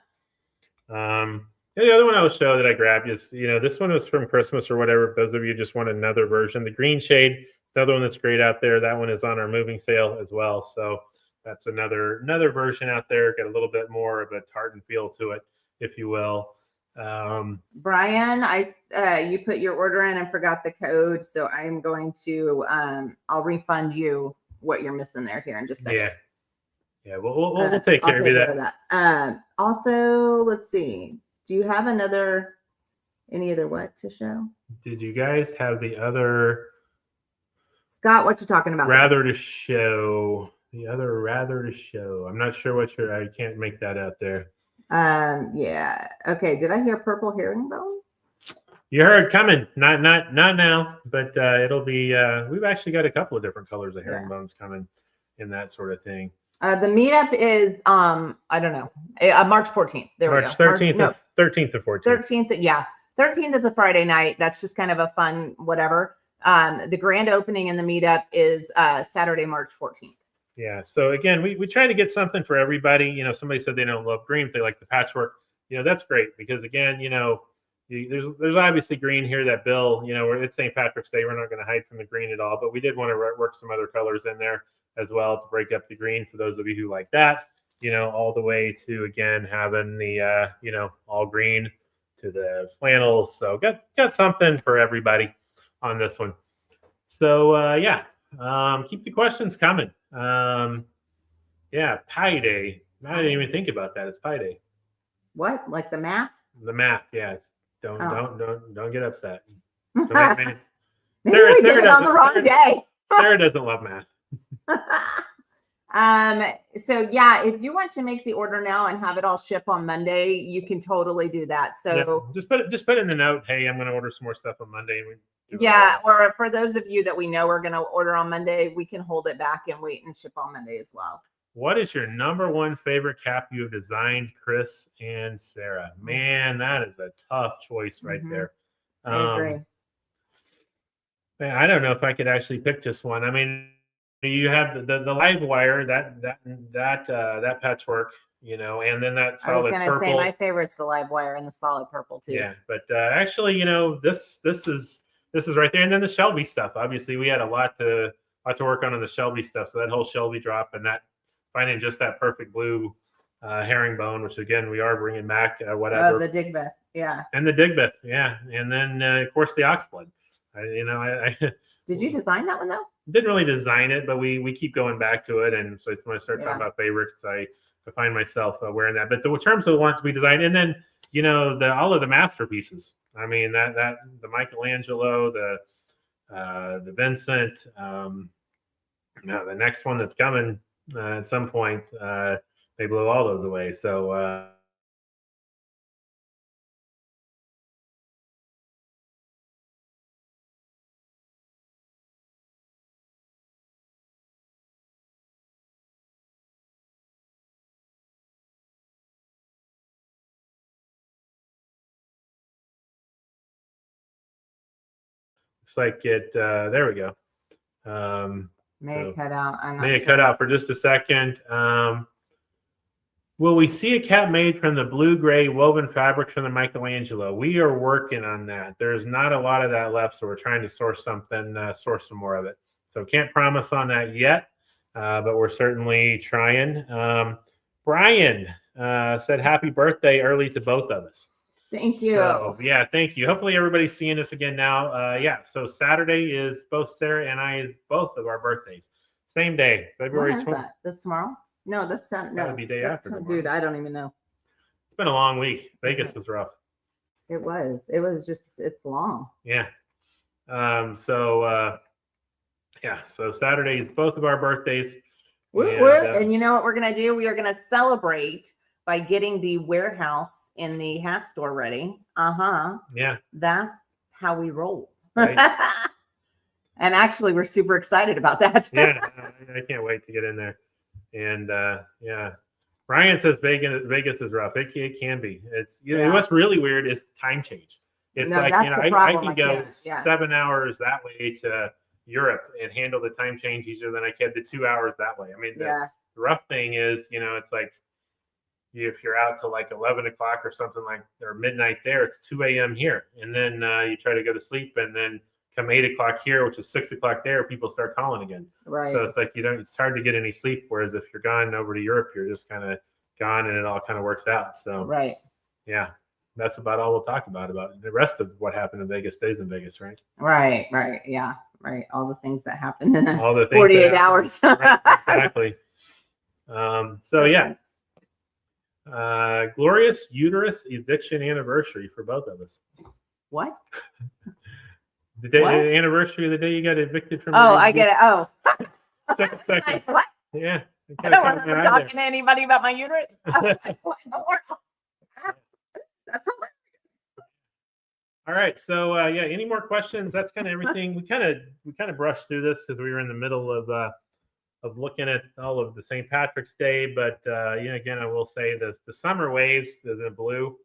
The other one I will show that I grabbed is, you know, this one was from Christmas or whatever. If those of you just want another version, the green shade, another one that's great out there. That one is on our moving sale as well. So that's another version out there. Got a little bit more of a tartan feel to it, if you will. Brian, you put your order in and forgot the code, so I'm going to I'll refund you what you're missing there here in just a second. Yeah, we'll take care of that. Also, let's see. Do you have any other what to show? Did you guys have the other Scott? What you talking about? Rather to show the other rather to show? I'm not sure what I can't make that out there. Yeah. Okay. Did I hear purple herringbone? You heard coming. Not now, but it'll be. We've actually got a couple of different colors of herringbones coming in that sort of thing. The meetup is I don't know, March 14th. There we go. 13th. No, 13th to 14th. 13th. Yeah, 13th is a Friday night. That's just kind of a fun whatever. The grand opening and the meetup is Saturday, March 14th. Yeah. So again, we try to get something for everybody. You know, somebody said they don't love green, if they like the patchwork. You know, that's great because again, you know, there's obviously green here that Bill. You know, it's St. Patrick's Day. We're not going to hide from the green at all, but we did want to work some other colors in there as well to break up the green for those of you who like that, you know, all the way to, again, having the, you know, all green to the flannel. So got something for everybody on this one. So, yeah, keep the questions coming. Yeah, Pi Day. I didn't even think about that. It's Pi Day. What? Like the math? The math, yes. Don't get upset. Maybe we did it on the wrong day. Sarah doesn't love math. So yeah, if you want to make the order now and have it all ship on Monday, you can totally do that. So yeah, just put in the note, hey, I'm going to order some more stuff on Monday. Or for those of you that we know are going to order on Monday, we can hold it back and wait and ship on Monday as well. What is your #1 favorite cap you have designed, Chris and Sarah? Man, that is a tough choice right there. I agree. Man, I don't know if I could actually pick just one. I mean, you have the live wire, that patchwork, you know, and then that solid purple. I was going to say my favorite's the live wire and the solid purple too. Yeah, but actually, you know, this is right there, and then the Shelby stuff. Obviously, we had a lot to work on the Shelby stuff. So that whole Shelby drop and that finding just that perfect blue herringbone, which again we are bringing back. Whatever the Digbeth, yeah, and the Digbeth, yeah, and then of course the Oxblood. I did you design that one though? Didn't really design it, but we keep going back to it, and so when I start talking about favorites, I find myself wearing that. But in terms of the ones we designed, and then you know all of the masterpieces. I mean that the Michelangelo, the Vincent, the next one that's coming at some point, they blew all those away. So. Looks like it. There we go. May it cut out. I'm not may sure. It cut out for just a second. Will we see a cap made from the blue-gray woven fabric from the Michelangelo? We are working on that. There's not a lot of that left, so we're trying to source some more of it. So can't promise on that yet, but we're certainly trying. Brian said happy birthday early to both of us. Thank you. So, yeah, thank you. Hopefully everybody's seeing us again now. Yeah, so Saturday is both Sarah and I both of our birthdays. Same day, February 20th. That? This tomorrow? No, that's Saturday. No, that'd be day after tomorrow. Dude, I don't even know. It's been a long week. Vegas was rough. It was. It was just, it's long. Yeah. So Saturday is both of our birthdays. And you know what we're going to do? We are going to celebrate by getting the warehouse in the hat store ready. Yeah. That's how we roll. Right. And actually, we're super excited about that. Yeah, I can't wait to get in there. And yeah, Ryan says Vegas is rough. It can be. It's what's really weird is time change. It's like I can go 7 hours that way to Europe and handle the time change easier than I can the 2 hours that way. I mean, the rough thing is, it's like if you're out till like 11 o'clock or something or midnight there, it's 2 a.m. here, and then you try to go to sleep, and then come 8 o'clock here, which is 6 o'clock there, people start calling again. Right. So it's like it's hard to get any sleep. Whereas if you're gone over to Europe, you're just kind of gone, and it all kind of works out. So right. Yeah. That's about all we'll talk about the rest of what happened in Vegas stays in Vegas, right? Right. Yeah. Right. All the things that happened in all the 48 hours. Right, exactly. So yeah. Glorious uterus eviction anniversary for both of us. What? The anniversary of the day you got evicted from. Oh, I get it. Oh. Took a second. What? Yeah. I don't want to talk to anybody about my uterus. That's hilarious. All right. So yeah, any more questions? That's kind of everything. We kind of brushed through this because we were in the middle of looking at all of the St. Patrick's Day. But again, I will say this: the summer waves, the blue.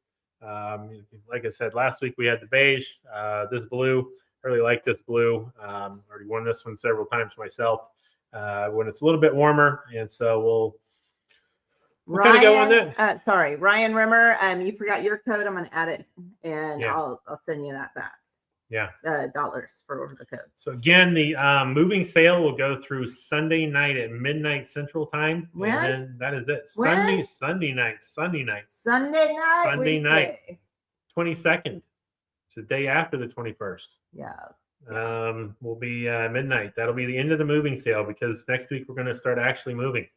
Like I said last week, we had the beige. This blue, I really like this blue. Already worn this one several times myself. When it's a little bit warmer, and so we'll kind of go on that. Sorry, Ryan Rimmer. You forgot your code. I'm going to add it, and I'll send you that back. Yeah. Dollars for the code. So again, the moving sale will go through Sunday night at midnight Central Time. When? And then that is it. When? Sunday night. Sunday night. 22nd. It's the day after the 21st. Yeah. Will be midnight. That'll be the end of the moving sale because next week we're going to start actually moving.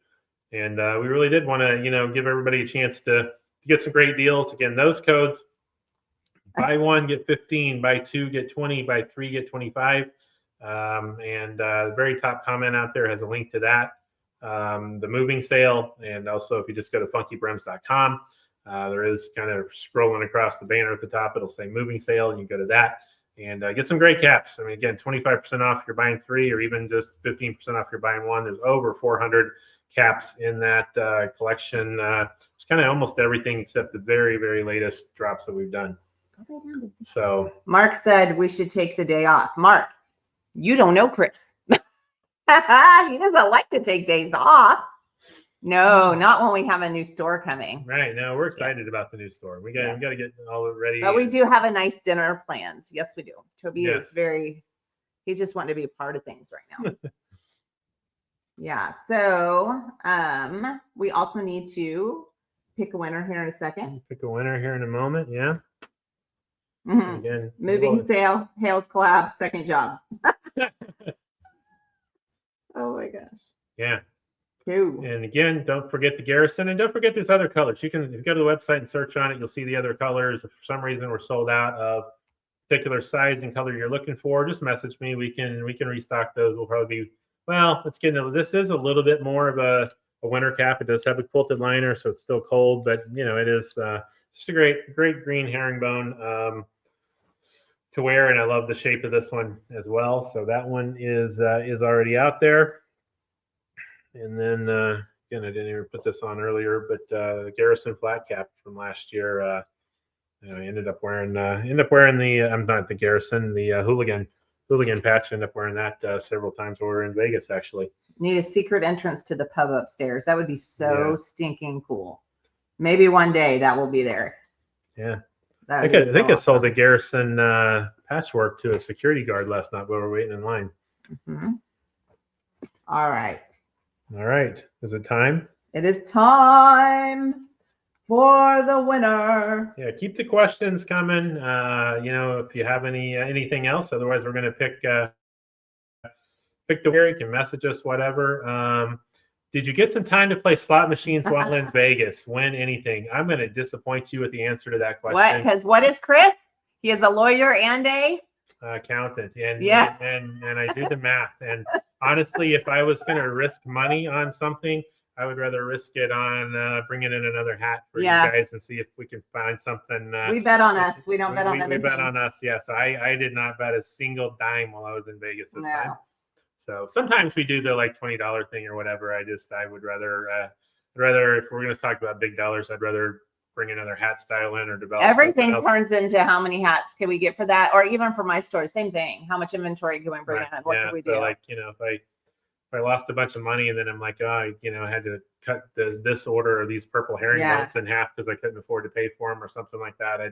And we really did want to, give everybody a chance to get some great deals. Again, those codes: buy one, get 15, buy two, get 20, buy three, get 25. The very top comment out there has a link to that. The moving sale. And also, if you just go to FunkyBrims.com, there is kind of scrolling across the banner at the top. It'll say moving sale, and you go to that and get some great caps. I mean, again, 25% off if you're buying three, or even just 15% off if you're buying one. There's over 400 caps in that collection. It's kind of almost everything except the very, very latest drops that we've done. So Mark said we should take the day off. Mark, you don't know Chris. He doesn't like to take days off. No, not when we have a new store coming. Right. No, we're excited about the new store. We got to get all ready. But we do have a nice dinner planned. Yes, we do. Toby is he's just wanting to be a part of things right now. Yeah. So we also need to pick a winner here in a second. Pick a winner here in a moment. Yeah. Mm-hmm. Again, moving sale, Hales collab, second job. Oh my gosh. Yeah. Cool. And again, don't forget the Garrison, and don't forget there's other colors. If you go to the website and search on it, you'll see the other colors. If for some reason we're sold out of particular size and color you're looking for, just message me. We can restock those. We'll probably be, let's get into this. Is a little bit more of a winter cap. It does have a quilted liner, so it's still cold, but it is just a great green herringbone to wear, and I love the shape of this one as well. So that one is already out there. And then again, I didn't even put this on earlier, but the Garrison flat cap from last year. I ended up wearing the I'm not the Garrison, the hooligan patch. Ended up wearing that several times while we were in Vegas. Actually, need a secret entrance to the pub upstairs. That would be so stinking cool. Maybe one day that will be there. Yeah, I think I sold the Garrison patchwork to a security guard last night while we were waiting in line. Mm-hmm. All right. Is it time? It is time for the winner. Yeah, keep the questions coming. If you have anything else, otherwise we're going to pick the winner. You can message us, whatever. Did you get some time to play slot machines while in Vegas? Win anything? I'm going to disappoint you with the answer to that question. What? Because what is Chris? He is a lawyer and a accountant, and I do the math. And honestly, if I was going to risk money on something, I would rather risk it on bringing in another hat for you guys and see if we can find something. We bet on us. We don't bet on other We bet on us. Yeah. So I did not bet a single dime while I was in Vegas this time. So sometimes we do the like $20 thing or whatever. I would rather if we're going to talk about big dollars, I'd rather bring another hat style in or develop everything turns into how many hats can we get for that, or even for my store, same thing. How much inventory can we bring in? What can we do? Like, you know, if I lost a bunch of money and then I'm like, oh, you know, I had to cut this order of these purple herring boats in half because I couldn't afford to pay for them or something like that. I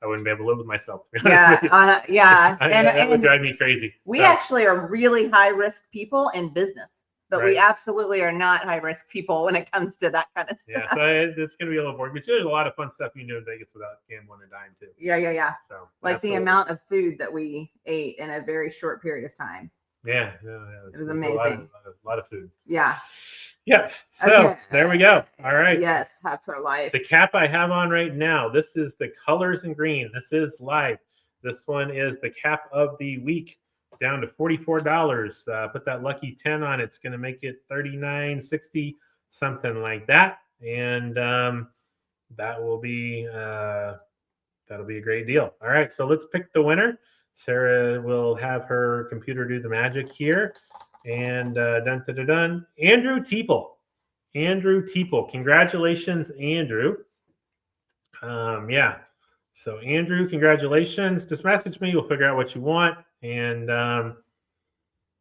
wouldn't be able to live with myself. To be honest with you. That would drive me crazy. We actually are really high risk people in business. But we absolutely are not high risk people when it comes to that kind of stuff. Yeah, so it's going to be a little boring, but there's a lot of fun stuff you can do in Vegas without gambling and dying too. Yeah. So like the amount of food that we ate in a very short period of time. Yeah. It was amazing. A lot of food. Yeah. Yeah. So there we go. All right. Yes, hats are live. The cap I have on right now, this is the colors in green. This is live. This one is the cap of the week. Down to $44. Put that lucky 10 on it. It's going to make it $39.60, something like that. And that will be that'll be a great deal. All right, so let's pick the winner. Sarah will have her computer do the magic here. And dun. Andrew Teeple. Andrew Teeple. Congratulations, Andrew. Yeah. So Andrew, congratulations. Just message me. We'll figure out what you want, and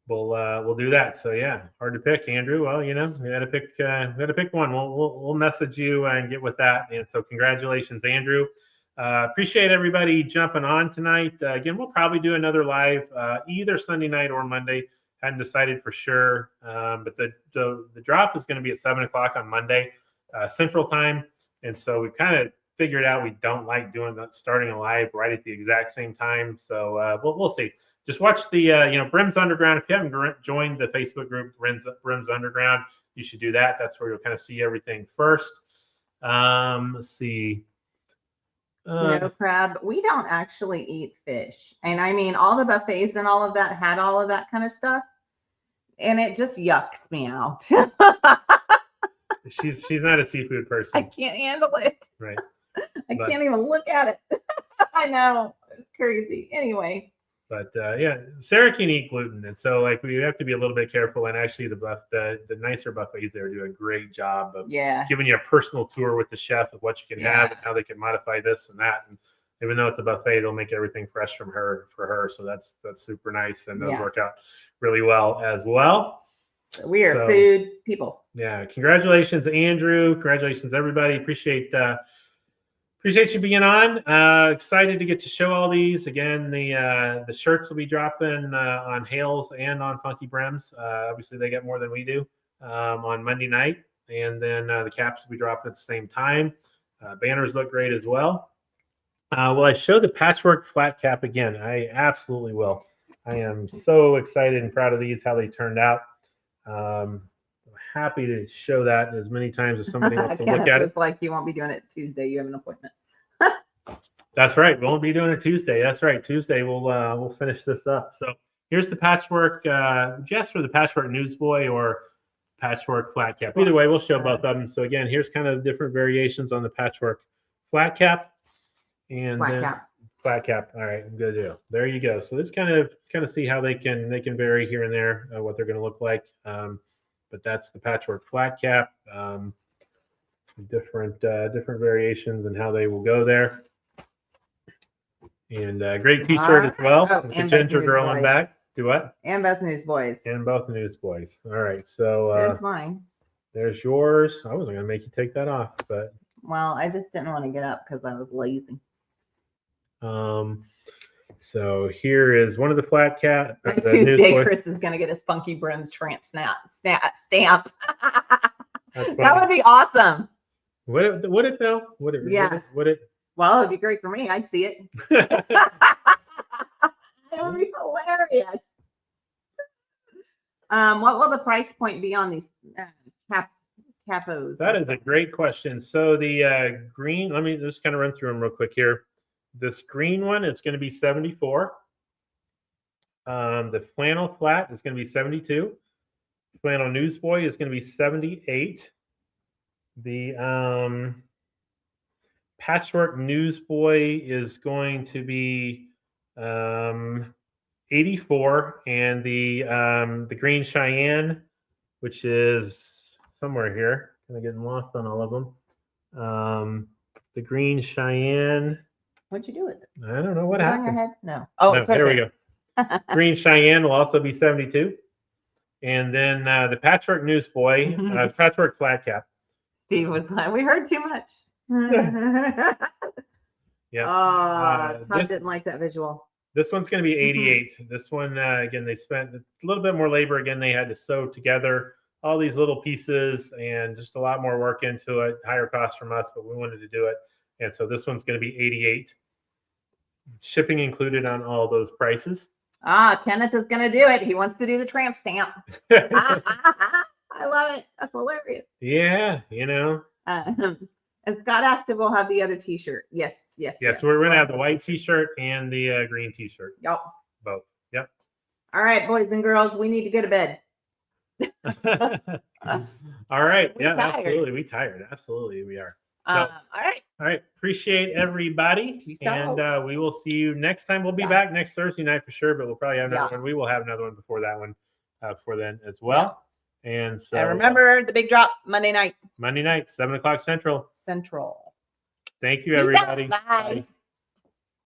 we'll do that. So yeah, hard to pick, Andrew. Well, you know, we got to pick one. We'll message you and get with that. And so congratulations, Andrew. Appreciate everybody jumping on tonight. Again, we'll probably do another live either Sunday night or Monday. Hadn't decided for sure, but the drop is going to be at 7:00 on Monday Central Time, and so we kind of figured out we don't like starting a live right at the exact same time. So we'll see. Just watch the Brims Underground. If you haven't joined the Facebook group Brims Underground, you should do that. That's where you'll kind of see everything first. Let's see. Snow crab. We don't actually eat fish, and I mean all the buffets and all of that had all of that kind of stuff, and it just yucks me out. She's not a seafood person. I can't handle it. Right. I can't even look at it. I know, it's crazy. Anyway. But yeah, Sarah can eat gluten, and so like we have to be a little bit careful. And actually, the nicer buffets there do a great job of giving you a personal tour with the chef of what you can have and how they can modify this and that. And even though it's a buffet, they'll make everything fresh for her. So that's super nice, and those work out really well as well. So we are food people. Yeah, congratulations, Andrew. Congratulations, everybody. Appreciate you being on. Excited to get to show all these. Again, the shirts will be dropping on Hales and on FunkyBrims. Obviously, they get more than we do on Monday night. And then the caps will be dropping at the same time. Banners look great as well. Will I show the patchwork flat cap again? I absolutely will. I am so excited and proud of these, how they turned out. I'm happy to show that as many times as somebody wants to look at it. It's like you won't be doing it Tuesday. You have an appointment. That's right. We won't be doing it Tuesday. That's right. Tuesday we'll finish this up. So here's the patchwork. Just for the patchwork newsboy or patchwork flat cap. Either way, we'll show both of them. So again, here's kind of different variations on the patchwork flat cap and flat cap. All right, good deal. There you go. So let's kind of see how they can vary here and there, what they're going to look like. But that's the patchwork flat cap. Different variations and how they will go there. And great T-shirt as well. With the ginger girl on back. Do what? And both newsboys. And both newsboys. All right. So there's mine. There's yours. I wasn't going to make you take that off, but. Well, I just didn't want to get up because I was lazy. So here is one of the flat cap. Tuesday, Chris is going to get his FunkyBrims tramp stamp. That would be awesome. Would it though? Would it? Well, it'd be great for me. I'd see it. It would be hilarious. What will the price point be on these capos? That is a great question. So the green, let me just kind of run through them real quick here. This green one is going to be 74. The flannel flat is going to be 72. Flannel newsboy is going to be 78. The patchwork newsboy is going to be 84, and the green Cheyenne, which is somewhere here. Kind of getting lost on all of them. The green Cheyenne. What'd you do with it? I don't know what Is it on your happened. head? No. Oh, No, it's right there we go. Green Cheyenne will also be 72. And then the Patchwork Newsboy, Patchwork Flat Cap. Steve was like, we heard too much. Yeah. Todd didn't like that visual. This one's going to be 88. This one, again, they spent a little bit more labor. Again, they had to sew together all these little pieces and just a lot more work into it. Higher cost from us, but we wanted to do it. And so this one's going to be 88. Shipping included on all those prices. Kenneth is going to do it. He wants to do the tramp stamp. I love it. That's hilarious. Yeah, you know. And Scott asked if we'll have the other T-shirt. Yes. We're going to have the white T-shirt and the green T-shirt. Yep. Both. Yep. All right, boys and girls, we need to go to bed. All right. We're tired. Absolutely. We tired. Absolutely, we are. So, All right. Appreciate everybody. Peace and out. We will see you next time. We'll be back next Thursday night for sure, but we'll probably have another one. We will have another one before that one, before then as well. And so, and remember the big drop Monday night, 7 o'clock Central. Central. Thank you, Peace everybody. out. Bye.